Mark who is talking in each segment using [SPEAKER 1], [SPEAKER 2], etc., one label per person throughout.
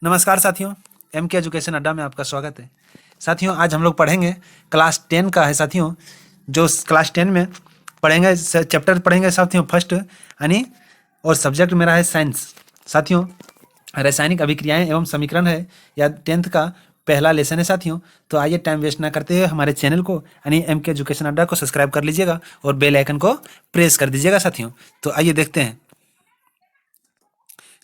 [SPEAKER 1] नमस्कार साथियों, एम के एजुकेशन अड्डा में आपका स्वागत है। साथियों, आज हम लोग पढ़ेंगे क्लास 10 का है साथियों। जो क्लास 10 में पढ़ेंगे चैप्टर पढ़ेंगे साथियों फर्स्ट यानी, और सब्जेक्ट मेरा है साइंस। साथियों, रासायनिक अभिक्रियाएं एवं समीकरण है या 10th का पहला लेसन है साथियों। तो आइए टाइम वेस्ट ना करते हुए हमारे चैनल को यानी एम के एजुकेशन अड्डा को सब्सक्राइब कर लीजिएगा और बेल आइकन को प्रेस कर दीजिएगा साथियों। तो आइए देखते हैं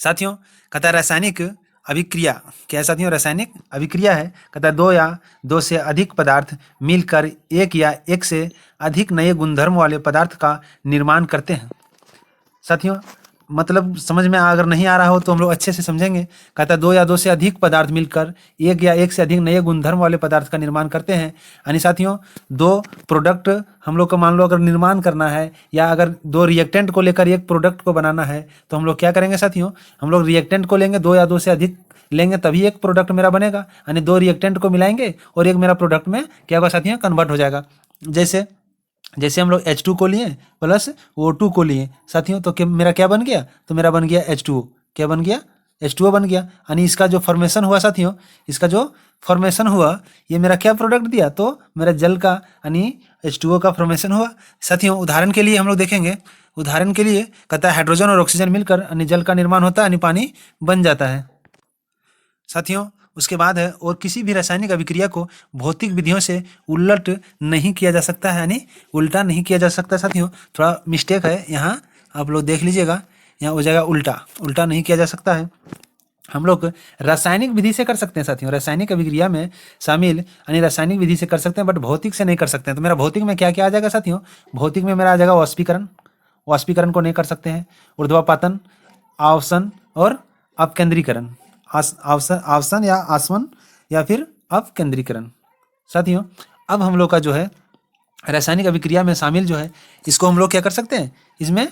[SPEAKER 1] साथियों। कहता है रासायनिक अभिक्रिया क्या है साथियों? रासायनिक अभिक्रिया है, कहता है दो या दो से अधिक पदार्थ मिलकर एक या एक से अधिक नए गुणधर्म वाले पदार्थ का निर्माण करते हैं। साथियों, मतलब समझ में अगर नहीं आ रहा हो तो हम लोग अच्छे से समझेंगे। कहता है दो या दो से अधिक पदार्थ मिलकर एक या एक से अधिक नए गुणधर्म वाले पदार्थ का निर्माण करते हैं। यानी साथियों, दो प्रोडक्ट हम लोग को मान लो अगर निर्माण करना है या अगर दो रिएक्टेंट को लेकर एक प्रोडक्ट को बनाना है तो हम लोग क्या करेंगे साथियों? हम लोग रिएक्टेंट को लेंगे, दो या दो से अधिक लेंगे तभी एक प्रोडक्ट मेरा बनेगा। यानी दो रिएक्टेंट को मिलाएंगे और एक मेरा प्रोडक्ट में क्या होगा साथियों? कन्वर्ट हो जाएगा। जैसे हम लोग H2 को लिए प्लस O2 को लिए साथियों, तो मेरा क्या बन गया? तो मेरा बन गया H2O। क्या बन गया? H2O बन गया। यानी इसका जो फॉर्मेशन हुआ साथियों, इसका जो फॉर्मेशन हुआ ये मेरा क्या प्रोडक्ट दिया? तो मेरा जल का यानी H2O का फॉर्मेशन हुआ साथियों। उदाहरण के लिए हम लोग देखेंगे, उदाहरण के लिए कहता है हाइड्रोजन और ऑक्सीजन मिलकर यानी जल का निर्माण होता है यानी पानी बन जाता है साथियों। उसके बाद है, और किसी भी रासायनिक अभिक्रिया को भौतिक विधियों से उलट नहीं किया जा सकता है, यानी उल्टा नहीं किया जा सकता साथियों। थोड़ा मिस्टेक है यहाँ, आप लोग देख लीजिएगा, यहाँ हो जाएगा उल्टा। उल्टा नहीं किया जा सकता है। हम लोग रासायनिक विधि से कर सकते हैं साथियों, रासायनिक अभिक्रिया में शामिल यानी रासायनिक विधि से कर सकते हैं, बट भौतिक से नहीं कर सकते हैं। तो मेरा भौतिक में क्या क्या आ जाएगा साथियों? भौतिक में मेरा आ जाएगा वाष्पीकरण। वाष्पीकरण को नहीं कर सकते हैं। ऊर्ध्वापातन, आवसन और अपकेंद्रीकरण। आवसन या आसवन या फिर अपकेंद्रीकरण साथियों। अब हम लोग का जो है रासायनिक अभिक्रिया में शामिल जो है, इसको हम लोग क्या कर सकते हैं? इसमें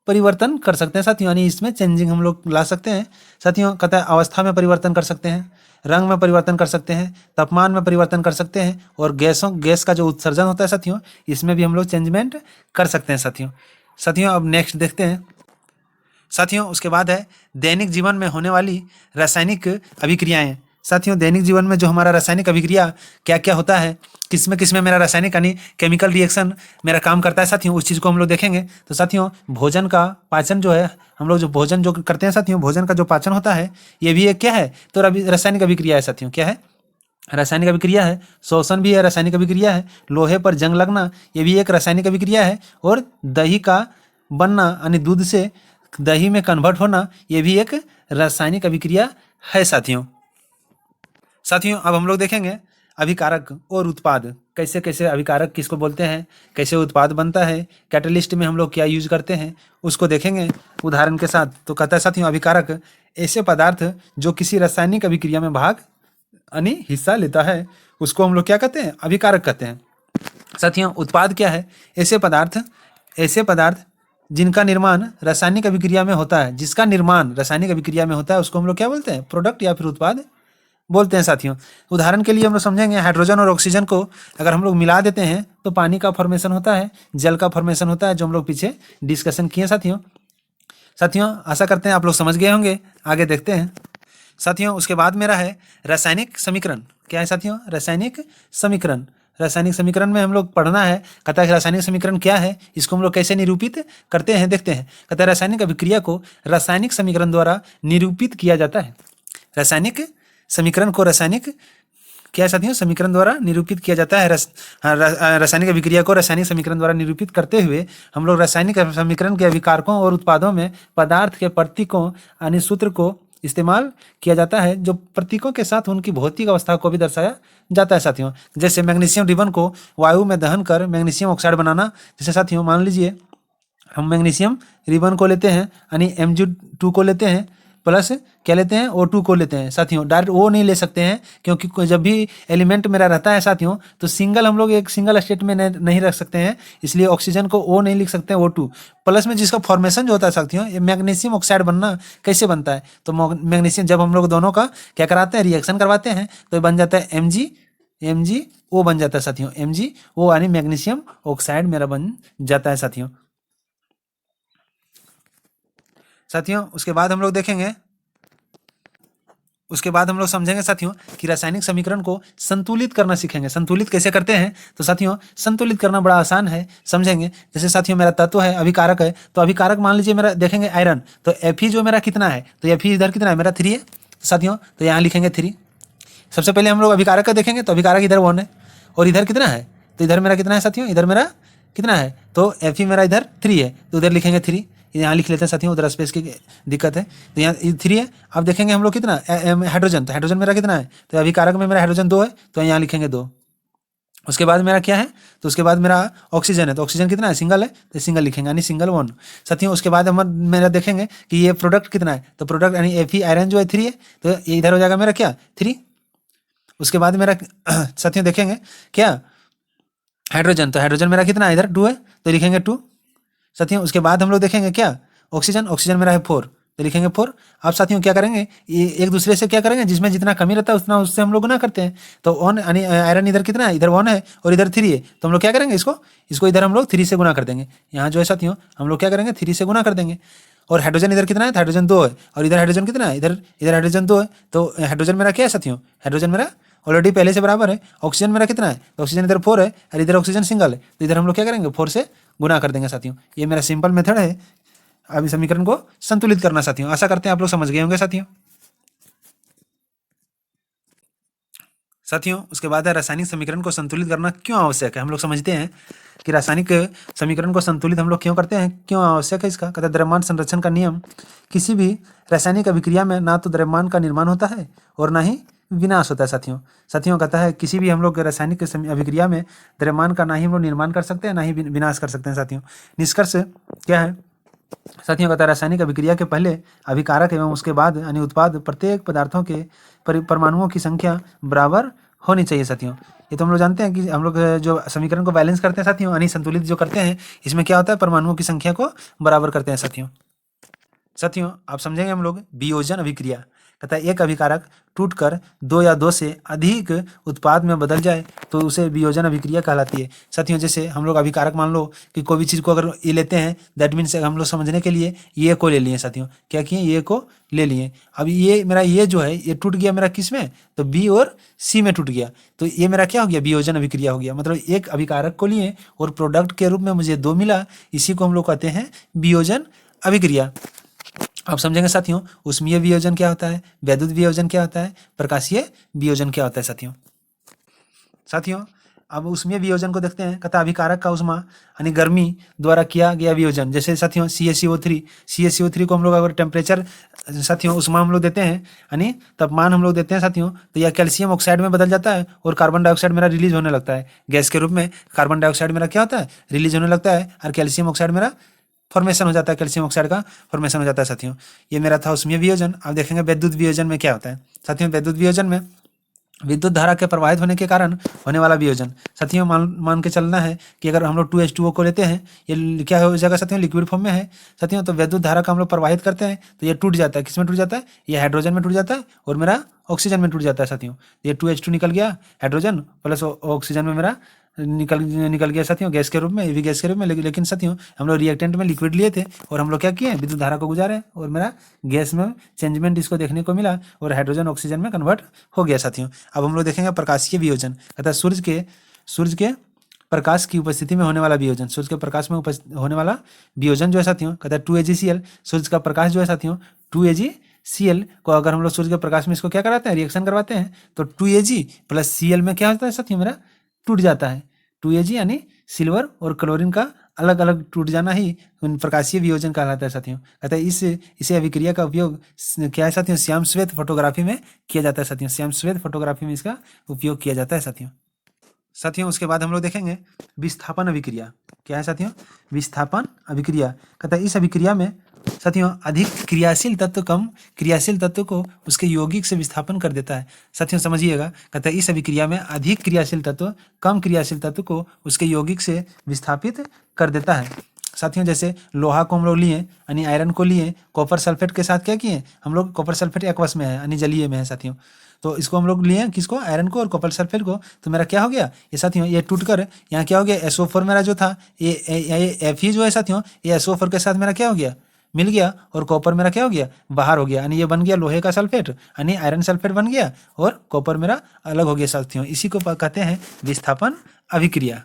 [SPEAKER 1] परिवर्तन कर सकते हैं साथियों, यानी इसमें चेंजिंग हम लोग ला सकते हैं साथियों। कहता है अवस्था में परिवर्तन कर सकते हैं, रंग में परिवर्तन कर सकते हैं, तापमान में परिवर्तन कर सकते हैं, और गैस का जो उत्सर्जन होता है साथियों, इसमें भी हम लोग चेंजमेंट कर सकते हैं साथियों। अब नेक्स्ट देखते हैं साथियों। उसके बाद है दैनिक जीवन में होने वाली रासायनिक अभिक्रियाएं साथियों। दैनिक जीवन में जो हमारा रासायनिक अभिक्रिया क्या क्या होता है, किसमें मेरा रासायनिक यानी केमिकल रिएक्शन मेरा काम करता है साथियों, उस चीज़ को हम लोग देखेंगे। तो साथियों, भोजन का पाचन जो है, हम लोग जो भोजन जो करते हैं साथियों, भोजन का जो पाचन होता है ये भी एक क्या है? तो रासायनिक अभिक्रिया है साथियों। क्या है? रासायनिक अभिक्रिया है। शोषण भी है, रासायनिक अभिक्रिया है। लोहे पर जंग लगना ये भी एक रासायनिक अभिक्रिया है। और दही का बनना यानी दूध से दही में कन्वर्ट होना ये भी एक रासायनिक अभिक्रिया है साथियों। अब हम लोग देखेंगे अभिकारक और उत्पाद, कैसे कैसे अभिकारक किसको बोलते हैं, कैसे उत्पाद बनता है, कैटलिस्ट में हम लोग क्या यूज करते हैं, उसको देखेंगे उदाहरण के साथ। तो कहता है साथियों, अभिकारक ऐसे पदार्थ जो किसी रासायनिक अभिक्रिया में भाग यानी हिस्सा लेता है उसको हम लोग क्या कहते हैं? अभिकारक कहते हैं साथियों। उत्पाद क्या है? ऐसे पदार्थ जिनका निर्माण रासायनिक अभिक्रिया में होता है, जिसका निर्माण रासायनिक अभिक्रिया में होता है उसको हम लोग क्या बोलते हैं? प्रोडक्ट या फिर उत्पाद बोलते हैं साथियों। उदाहरण के लिए हम लोग समझेंगे, हाइड्रोजन और ऑक्सीजन को अगर हम लोग मिला देते हैं तो पानी का फॉर्मेशन होता है, जल का फॉर्मेशन होता है, जो हम लोग पीछे डिस्कशन किए साथियों। आशा करते हैं आप लोग समझ गए होंगे। आगे देखते हैं साथियों। उसके बाद मेरा है रासायनिक समीकरण। क्या है साथियों? रासायनिक समीकरण। रासायनिक समीकरण में हम लोग पढ़ना है, कहता है रासायनिक समीकरण क्या है, इसको हम लोग कैसे निरूपित करते हैं, देखते हैं। कहता है रासायनिक अभिक्रिया को रासायनिक समीकरण द्वारा निरूपित किया जाता है। रासायनिक समीकरण को रासायनिक क्या है साथियों? समीकरण द्वारा निरूपित किया जाता है। रासायनिक अभिक्रिया को रासायनिक समीकरण द्वारा निरूपित करते हुए हम लोग रासायनिक समीकरण के अभिकारकों और उत्पादों में पदार्थ के प्रतीकों यानी सूत्र को इस्तेमाल किया जाता है, जो प्रतीकों के साथ उनकी भौतिक अवस्था को भी दर्शाया जाता है साथियों। जैसे मैग्नीशियम रिबन को वायु में दहन कर मैग्नीशियम ऑक्साइड बनाना। जैसे साथियों, मान लीजिए हम मैग्नीशियम रिबन को लेते हैं यानी Mg2 को लेते हैं, प्लस क्या लेते हैं? O2 को लेते हैं साथियों। डायरेक्ट O नहीं ले सकते हैं, क्योंकि जब भी एलिमेंट मेरा रहता है साथियों तो हम लोग एक सिंगल स्टेट में नहीं रख सकते हैं, इसलिए ऑक्सीजन को O नहीं लिख सकते हैं, O2। प्लस में जिसका फॉर्मेशन जो होता है साथियों, ये मैग्नीशियम ऑक्साइड बनना कैसे बनता है? तो मैग्नीशियम जब हम लोग दोनों का क्या कराते हैं? रिएक्शन करवाते हैं, तो बन जाता है MgO बन जाता है साथियों। MgO यानी मैग्नीशियम ऑक्साइड मेरा बन जाता है साथियों। उसके बाद हम लोग देखेंगे उसके बाद हम लोग समझेंगे साथियों कि रासायनिक समीकरण को संतुलित करना सीखेंगे। संतुलित कैसे करते हैं? तो साथियों संतुलित करना बड़ा आसान है, समझेंगे। जैसे साथियों मेरा तत्व है, अभिकारक है, तो अभिकारक मान लीजिए मेरा देखेंगे आयरन, तो Fe जो मेरा कितना है, तो Fe इधर कितना है, मेरा 3 है साथियों, तो यहाँ लिखेंगे 3। सबसे पहले हम लोग अभिकारक का देखेंगे, तो अभिकारक इधर 1 है और इधर कितना है, तो इधर मेरा कितना है साथियों, इधर मेरा कितना है, तो Fe मेरा इधर 3 है, तो उधर लिखेंगे 3। यहाँ लिख लेते हैं साथियों, उधर स्पेस की दिक्कत है, तो यहाँ 3 है। अब देखेंगे हम लोग कितना हाइड्रोजन, तो हाइड्रोजन मेरा कितना है, तो अभिकारक में मेरा हाइड्रोजन 2 है, तो यहाँ लिखेंगे 2। उसके बाद मेरा क्या है, तो उसके बाद मेरा ऑक्सीजन है, तो ऑक्सीजन कितना है, सिंगल है, तो सिंगल लिखेंगे यानी सिंगल 1 साथियों। उसके बाद हम मेरा देखेंगे कि ये प्रोडक्ट कितना है, तो प्रोडक्ट यानी Fe आयरन जो है 3 है, तो ये इधर हो जाएगा मेरा क्या 3। उसके बाद मेरा साथियों देखेंगे क्या हाइड्रोजन, तो हाइड्रोजन मेरा कितना है, इधर 2 है, तो लिखेंगे 2 साथियों। उसके बाद हम लोग देखेंगे क्या ऑक्सीजन, ऑक्सीजन मेरा है 4, तो लिखेंगे 4। अब साथियों क्या करेंगे, ये एक दूसरे से क्या करेंगे, जिसमें जितना कमी रहता है उतना उससे हम लोग गुना करते हैं। तो 1 यानी आयरन इधर कितना है, इधर 1 है और इधर 3 है, तो हम लोग क्या करेंगे, इसको इधर हम लोग 3 से गुना कर देंगे। यहाँ जो है साथियों हम लोग क्या करेंगे, 3 से गुना कर देंगे। और हाइड्रोजन इधर कितना है, तो हाइड्रोजन 2 है, और इधर हाइड्रोजन कितना है, इधर हाइड्रोजन 2 है, तो हाइड्रोजन मेरा क्या है साथियों, हाइड्रोजन मेरा ऑलरेडी पहले से बराबर है। ऑक्सीजन मेरा कितना है, तो ऑक्सीजन इधर 4 है और इधर ऑक्सीजन सिंगल है, तो इधर हम लोग क्या करेंगे 4 से गुना कर देंगे साथियों। ये मेरा सिंपल मेथड है अभी समीकरण को संतुलित करना साथियों। आशा करते हैं आप लोग समझ गए होंगे साथियों। साथियों उसके बाद है रासायनिक समीकरण को संतुलित करना क्यों आवश्यक है। हम लोग समझते हैं कि रासायनिक समीकरण को संतुलित हम लोग क्यों करते हैं, क्यों आवश्यक है इसका। कहते हैं द्रव्यमान संरक्षण का नियम, किसी भी रासायनिक अभिक्रिया में ना तो द्रव्यमान का निर्माण होता है और ना ही विनाश होता है साथियों। साथियों कहता है किसी भी हम लोग रासायनिक अभिक्रिया में द्रव्यमान का ना ही हम लोग निर्माण कर सकते हैं ना ही विनाश कर सकते हैं साथियों। निष्कर्ष क्या है साथियों, कहता है रासायनिक अभिक्रिया के पहले अभिकारक एवं उसके बाद यानी उत्पाद प्रत्येक पदार्थों के परमाणुओं की संख्या बराबर होनी चाहिए साथियों। ये तो हम लोग जानते हैं कि हम लोग जो समीकरण को बैलेंस करते हैं साथियों यानी संतुलित जो करते हैं, इसमें क्या होता है परमाणुओं की संख्या को बराबर करते हैं साथियों। साथियों आप समझेंगे हम लोग वियोजन अभिक्रिया। कहता है एक अभिकारक टूटकर 2 या 2 से अधिक उत्पाद में बदल जाए तो उसे वियोजन अभिक्रिया कहलाती है साथियों। जैसे हम लोग अभिकारक मान लो कि कोई भी चीज़ को अगर ये लेते हैं, दैट मीन्स हम लोग समझने के लिए ये को ले लिए साथियों। क्या किए, ये को ले लिए। अब ये मेरा ये जो है ये टूट गया मेरा किस में, तो बी और सी में टूट गया, तो ये मेरा क्या हो गया, वियोजन अभिक्रिया हो गया। मतलब एक अभिकारक को लिए और प्रोडक्ट के रूप में मुझे 2 मिला, इसी को हम लोग कहते हैं वियोजन अभिक्रिया। आप समझेंगे साथियों ऊष्मीय वियोजन क्या होता है, वैद्युत वियोजन क्या होता है, प्रकाशीय वियोजन क्या होता है साथियों। साथियों अब ऊष्मीय वियोजन को देखते हैं। कहता अभिकारक का ऊष्मा यानी गर्मी द्वारा किया गया वियोजन। जैसे साथियों CaCO3 को हम लोग अगर टेम्परेचर साथियों ऊष्मा हम लोग देते हैं यानी तापमान हम लोग देते हैं साथियों, तो यह कैल्शियम ऑक्साइड में बदल जाता है और कार्बन डाइऑक्साइड मेरा रिलीज होने लगता है गैस के रूप में। कार्बन डाइऑक्साइड मेरा क्या होता है, रिलीज होने लगता है, और कैल्शियम ऑक्साइड मेरा फॉर्मेशन हो जाता है, कैल्शियम ऑक्साइड का फॉर्मेशन हो जाता है साथियों। ये मेरा था ऊष्मीय वियोजन। अब देखेंगे वैद्युत वियोजन में क्या होता है साथियों। वैद्युत वियोजन में विद्युत धारा के प्रवाहित होने के कारण होने वाला वियोजन। साथियों मान के चलना है कि अगर हम लोग 2H2O को लेते हैं, ये क्या हो जाएगा साथियों, लिक्विड फॉर्म में है साथियों। तो विद्युत धारा का हम लोग प्रवाहित करते हैं तो ये टूट जाता है, किस में टूट जाता है, ये हाइड्रोजन में टूट जाता है और मेरा ऑक्सीजन में टूट जाता है साथियों। ये 2H2 निकल गया, हाइड्रोजन प्लस ऑक्सीजन में मेरा निकल गया साथियों गैस के रूप में, ये भी गैस के रूप में। लेकिन साथियों हम लोग रिएक्टेंट में लिक्विड लिए थे और हम लोग क्या किए, विद्युत धारा को गुजारे और मेरा गैस में चेंजमेंट इसको देखने को मिला और हाइड्रोजन ऑक्सीजन में कन्वर्ट हो गया साथियों। अब हम लोग देखेंगे प्रकाशीय वियोजन। कहता है सूर्य के प्रकाश की उपस्थिति में होने वाला वियोजन। सूर्य के प्रकाश में होने वाला वियोजन जो है साथियों, कहता है 2AgCl। सूर्य का प्रकाश जो है साथियों 2AgCl को अगर हम लोग सूर्य के प्रकाश में इसको क्या कराते हैं, रिएक्शन करवाते हैं, तो 2Ag प्लस Cl में क्या होता है साथियों, मेरा टूट जाता है। 2Ag यानी सिल्वर और क्लोरीन का अलग अलग टूट जाना ही प्रकाशीय वियोजन कहलाता है साथियों। कहता है इसे अभिक्रिया का उपयोग क्या है साथियों, श्याम श्वेत फोटोग्राफी में किया जाता है साथियों। श्याम श्वेत फोटोग्राफी में इसका उपयोग किया जाता है साथियों। उसके बाद हम लोग देखेंगे विस्थापन अभिक्रिया। क्या है साथियों, विस्थापन अभिक्रिया। कहता है इस अभिक्रिया में साथियों अधिक क्रियाशील तत्व कम क्रियाशील तत्व को उसके यौगिक से विस्थापन कर देता है साथियों। समझिएगा, कहता है इस अभिक्रिया में अधिक क्रियाशील तत्व कम क्रियाशील तत्व को उसके यौगिक से विस्थापित कर देता है साथियों। जैसे लोहा को हम लोग लिए यानी आयरन को लिए, कॉपर सल्फेट के साथ क्या किए हम लोग, कॉपर सल्फेट एक्वस में है यानी जलीय में है साथियों। तो इसको हम लोग लिए किसको, आयरन को और कॉपर सल्फेट को, तो मेरा क्या हो गया ये साथियों, ये टूटकर यहाँ क्या हो गया SO4 मेरा जो था ये Fe जो है साथियों, ये SO4 के साथ मेरा क्या हो गया, मिल गया और कॉपर मेरा क्या हो गया, बाहर हो गया, यानी ये बन गया लोहे का सल्फेट, यानी आयरन सल्फेट बन गया और कॉपर मेरा अलग हो गया साथियों। इसी को कहते हैं विस्थापन अभिक्रिया।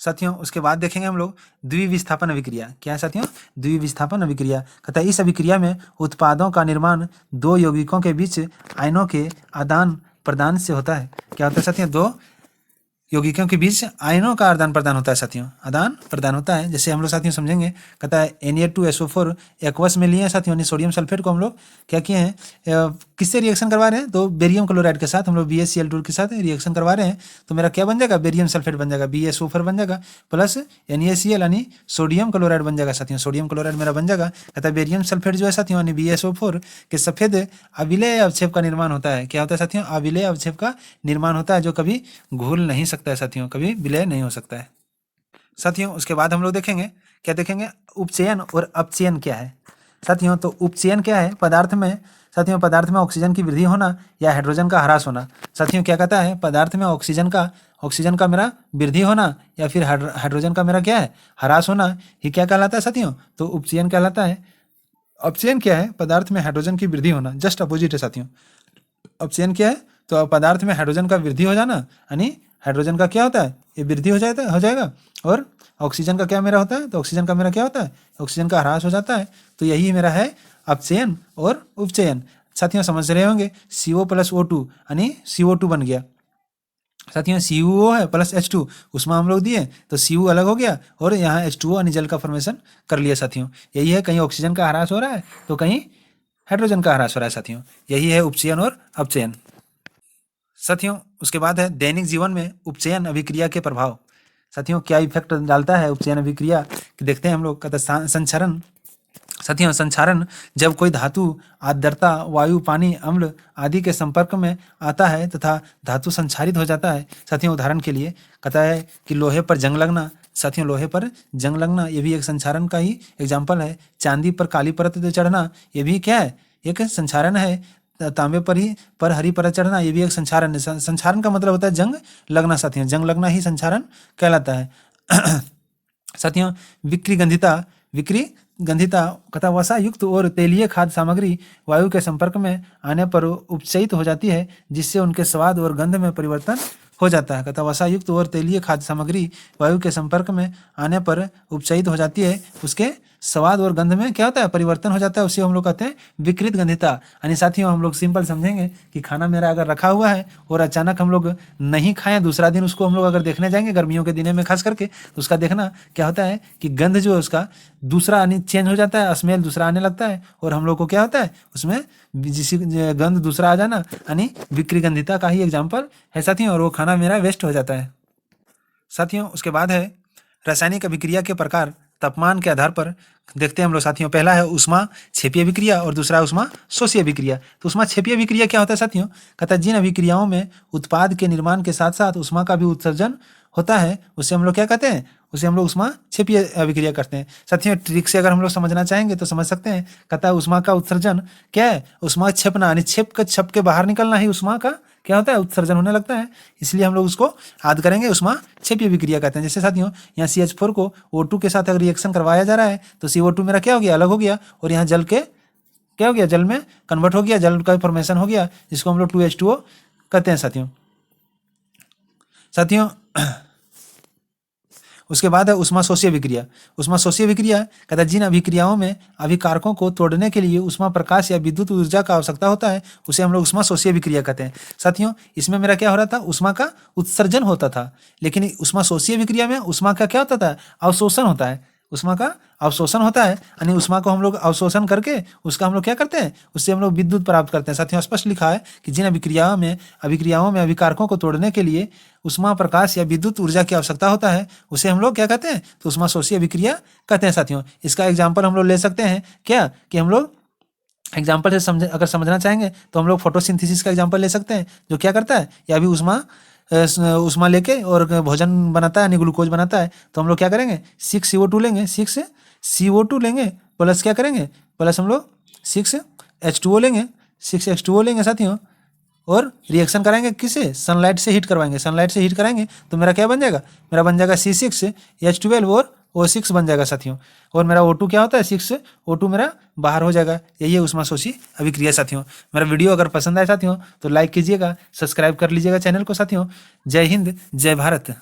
[SPEAKER 1] साथियों उसके बाद देखेंगे हम लोग द्विविस्थापन अभिक्रिया। क्या है साथियों? द्विविस्थापन अभिक्रिया कहता है इस अभिक्रिया में उत्पादों का निर्माण दो यौगिकों के बीच आयनों के आदान प्रदान से होता है। क्या होता है साथियों? दो यौगिकों के बीच आयनों का आदान प्रदान होता है साथियों, आदान प्रदान होता है। जैसे हम लोग साथियों समझेंगे, कहता है Na2SO4 एक्वस में लिए हैं साथियों, यानी सोडियम सल्फेट को हम लोग क्या किए हैं, किससे रिएक्शन करवा रहे हैं? तो बेरियम क्लोराइड के साथ हम लोग BaCl2 के साथ रिएक्शन करवा रहे हैं, तो मेरा क्या बन जाएगा, बेरियम सल्फेट बन जाएगा, BaSO4 बन जाएगा प्लस NaCl यानी सोडियम क्लोराइड बन जाएगा साथियों, सोडियम क्लोराइड मेरा बन जाएगा। कहता है बेरियम सल्फेट जो है साथियों यानी BaSO4 के सफेद अविलेय अवक्षेप का निर्माण होता है। क्या होता है साथियों? अविलेय अवक्षेप का निर्माण होता है, जो कभी घुल नहीं सकता है साथियों, कभी विलय नहीं हो सकता है साथियों। उसके बाद हम लोग देखेंगे, क्या देखेंगे, उपचयन और अपचयन क्या है साथियों। तो उपचयन क्या है? पदार्थ में साथियों, पदार्थ में ऑक्सीजन की वृद्धि होना या हाइड्रोजन का ह्रास होना। साथियों क्या कहता है? पदार्थ में ऑक्सीजन का मेरा वृद्धि होना या फिर हाइड्रोजन का मेरा क्या है, ह्रास होना, ये क्या कहलाता है साथियों? तो उपचयन कहलाता है। अपचयन क्या है? पदार्थ में हाइड्रोजन की वृद्धि होना, जस्ट अपोजिट है साथियों। अपचयन क्या है? तो पदार्थ में हाइड्रोजन का वृद्धि हो जाना, यानी हाइड्रोजन का क्या होता है, ये वृद्धि हो जाएगा और ऑक्सीजन का क्या मेरा होता है, तो ऑक्सीजन का मेरा क्या होता है, ऑक्सीजन का ह्रास हो जाता है। तो यही मेरा है अपचयन और उपचयन। साथियों समझ रहे होंगे, CO + O2 यानी CO2 बन गया साथियों, CuO है प्लस H2, उसमें हम लोग दिए तो Cu अलग हो गया और यहाँ H2O यानी जल का फॉर्मेशन कर लिया साथियों। यही है, कहीं ऑक्सीजन का ह्रास हो रहा है तो कहीं हाइड्रोजन का ह्रास हो रहा है साथियों। यही है उपचयन और अपचयन साथियों। उसके बाद है दैनिक जीवन में उपचयन अभिक्रिया के प्रभाव। साथियों क्या इफेक्ट डालता है उपचयन अभिक्रिया, देखते हैं हम लोग। कहते संक्षारण साथियों, संक्षारण जब कोई धातु आर्द्रता, वायु, पानी, अम्ल आदि के संपर्क में आता है तथा धातु संक्षारित हो जाता है साथियों। उदाहरण के लिए कहता है कि लोहे पर जंग लगना साथियों, लोहे पर जंग लगना ये भी एक संक्षारण का ही एग्जाम्पल है। चांदी पर काली परत चढ़ना ये भी क्या है, एक संक्षारण है। तांबे पर हरी परत चढ़ना ये भी एक संक्षारण है। संक्षारण का मतलब होता है जंग लगना साथियों, जंग लगना ही संक्षारण कहलाता है साथियों। विक्री गंधिता कथा वसा युक्त और तेलीय खाद्य सामग्री वायु के संपर्क में आने पर उपचयित हो जाती है, जिससे उनके स्वाद और गंध में परिवर्तन हो जाता है। कथा वसा युक्त और तेलीय खाद्य सामग्री वायु के संपर्क में आने पर उपचयित हो जाती है, उसके स्वाद और गंध में क्या होता है, परिवर्तन हो जाता है, उसे हम लोग कहते हैं विकृत गंधिता। यानी साथियों हम लोग सिंपल समझेंगे कि खाना मेरा अगर रखा हुआ है और अचानक हम लोग नहीं खाएं, दूसरा दिन उसको हम लोग अगर देखने जाएंगे गर्मियों के दिनों में खास करके, तो उसका देखना क्या होता है कि गंध जो है उसका दूसरा यानी चेंज हो जाता है, स्मेल दूसरा आने लगता है और हम लोग को क्या होता है उसमें जिस गंध दूसरा आ जाना, यानी विकृत गंधिता का ही एग्जाम्पल है साथियों, और वो खाना मेरा वेस्ट हो जाता है साथियों। उसके बाद है रासायनिक अभिक्रिया के प्रकार तापमान के आधार पर देखते हैं हम लोग साथियों। पहला है उष्मा क्षेपीय अभिक्रिया और दूसरा उष्मा शोषीय अभिक्रिया। तो उष्मा क्षेपीय अभिक्रिया क्या होता है साथियों? कहता है जिन अभिक्रियाओं में उत्पाद के निर्माण के साथ साथ उष्मा का भी उत्सर्जन होता है उसे हम लोग क्या कहते हैं, उसे हम लोग उष्मा क्षेपीय अभिक्रिया करते हैं साथियों। ट्रिक से अगर हम लोग समझना चाहेंगे तो समझ सकते हैं। कहता है उष्मा का उत्सर्जन क्या है, उष्मा क्षेपना यानी छप के बाहर निकलना ही उष्मा का क्या होता है, उत्सर्जन होने लगता है, इसलिए हम लोग उसको याद करेंगे उष्मा क्षेपीय अभिक्रिया कहते हैं। जैसे साथियों यहाँ CH4 को O2 के साथ अगर रिएक्शन करवाया जा रहा है तो CO2 मेरा क्या हो गया, अलग हो गया और यहाँ जल के क्या हो गया, जल में कन्वर्ट हो गया, जल का फॉर्मेशन हो गया, जिसको हम लोग 2H2O कहते हैं साथियों। उसके बाद है उष्मा शोषीय अभिक्रिया। उष्मा शोषीय अभिक्रिया कहता है जिन अभिक्रियाओं में अभिकारकों को तोड़ने के लिए उष्मा प्रकाश या विद्युत ऊर्जा का आवश्यकता होता है उसे हम लोग उष्मा शोषीय अभिक्रिया कहते हैं साथियों। इसमें मेरा क्या हो रहा था, उष्मा का उत्सर्जन होता था, लेकिन उष्मा शोषीय अभिक्रिया में उष्मा का क्या होता था, अवशोषण होता है, उष्मा का अवशोषण होता है, यानी उष्मा को हम लोग अवशोषण करके उसका हम लोग क्या करते हैं, उससे हम लोग विद्युत प्राप्त करते हैं साथियों। स्पष्ट लिखा है कि जिन अभिक्रियाओं में अभिकारकों को तोड़ने के लिए उष्मा प्रकाश या विद्युत ऊर्जा की आवश्यकता होता है उसे हम लोग क्या कहते हैं, तो उष्मा शोषीय अभिक्रिया कहते हैं साथियों। इसका एग्जाम्पल हम लोग ले सकते हैं क्या, कि हम लोग एग्जाम्पल से अगर समझना चाहेंगे तो हम लोग फोटोसिंथेसिस का एग्जाम्पल ले सकते हैं, जो क्या करता है, या भी उष्मा लेके और भोजन बनाता है, यानी ग्लूकोज बनाता है। तो हम लोग क्या करेंगे, 6CO2 लेंगे, 6CO2 लेंगे प्लस क्या करेंगे, प्लस हम लोग 6H2O लेंगे, 6H2O लेंगे साथियों, और रिएक्शन कराएंगे किससे, सनलाइट से हीट करवाएंगे। सनलाइट से हीट कराएंगे तो मेरा क्या बन जाएगा, मेरा बन जाएगा C6H12 और O6 बन जाएगा साथियों। और मेरा O2 क्या होता है 6, O2 मेरा बाहर हो जाएगा। यही है ऊष्माशोषी अभिक्रिया साथियों। मेरा वीडियो अगर पसंद आए साथियों तो लाइक कीजिएगा, सब्सक्राइब कर लीजिएगा चैनल को साथियों। जय हिंद, जय भारत।